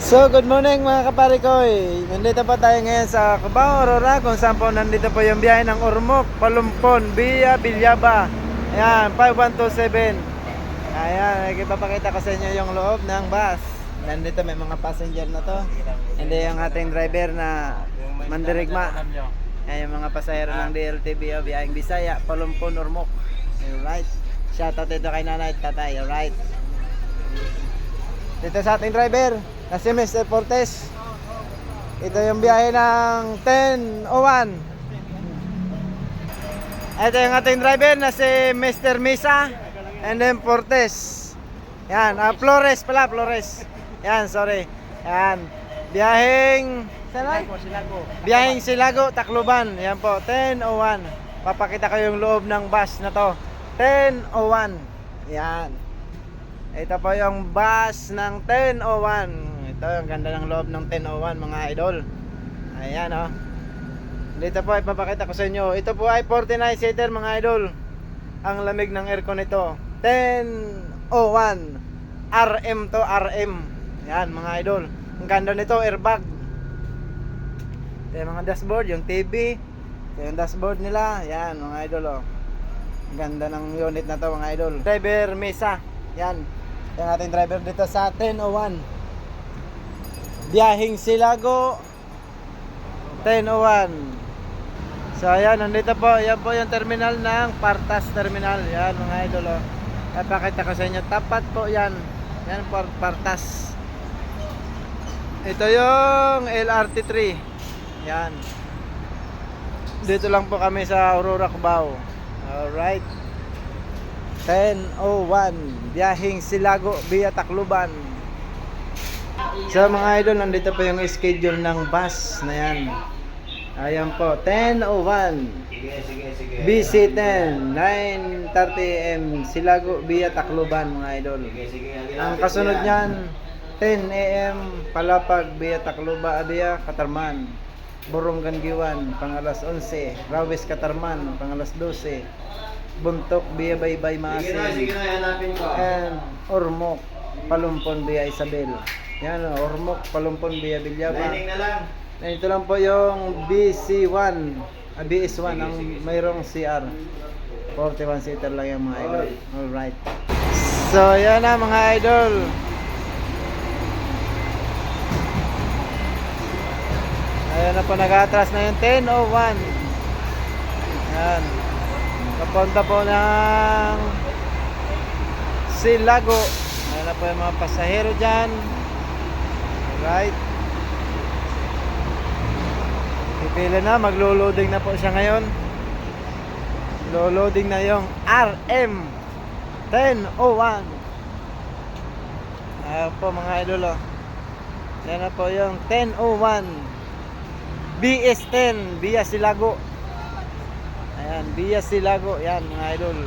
So, good morning mga kapare ko. Nandito pa tayo ngayon sa Cubao, Aurora, kung saan po nandito po yung biyahe ng Ormoc, Palumpon, via Villaba. Ayan, 5127. Ayan, ipapakita ko sa inyo yung loob ng bus. Nandito may mga passenger na to. Hindi yung ating driver na mandirigma. Ayan, yung mga pasahero ng DLTV o biyaheng Bisaya, Palumpon, Ormoc. Alright. Shoutout dito kay nanay at tatay. Alright. Dito sa ating driver na si Mr. Fortes. Ito yung biyahe ng 10:01. Ito yung ating driver na si Mr. Misa and then Fortes. Yan, Flores pala, Flores. Yan, sorry. Yan, biyaheng biyaheng Silago, Tacloban. Yan po, 10:01. Papakita ko yung loob ng bus na to. 10:01. Yan. Ito po yung bus ng 10:01. Ito yung ganda ng loob ng 10:01 mga idol. Ayan o. Dito po ipapakita ko sa inyo. Ito po ay 49 seater mga idol. Ang lamig ng aircon nito 10:01. RM to RM. Yan mga idol. Ang ganda nito, airbag. Ito yung mga dashboard, yung TV. Ito yung dashboard nila. Yan mga idol o. Ang ganda ng unit na to mga idol. Driver Mesa. Yan. Yung ating driver dito sa 10:01. Biyaheng Silago 10:01. So ayan, nandito po. Yan po yung terminal ng Partas Terminal. Yan mga idol oh. Papakita ko sa inyo. Tapat po yan. Yan po Partas. Ito yung LRT3. Yan. Dito lang po kami sa Aurora, Cubao. Alright. 10:01 biyaheng Silago via Tacloban. So mga idol, nandito po yung schedule ng bus na yan. Ayan po, 10:01 BC10 9:30 AM Silago via Tacloban mga idol. Ang kasunod niyan 10 AM Palapag via Tacloban via Katarman, Borongan Giwan pang alas 11, Rawis Katarman pang alas 12, Buntok via Baybay Maasin, and Ormoc Palumpon via Isabel. Yan o, Ormoc Palumpon via Villaba. Ito lang po yung BC1 BS1 ang mayroong CR. 41 seater lang yung mga idol. Alright. So yan na mga idol. Ayan na po, nag-atras na yung 10:01. Yan. Papunta po ng Silago. Ayan na po yung mga pasahero dyan. Alright. Pipila na, maglo-loading na po siya ngayon. Lo-loading na yung RM 10:01. Ayan po mga idol oh. Ayan na po yung 10:01 BS10 via Silago. Ayan, via Silago. Yan mga idol.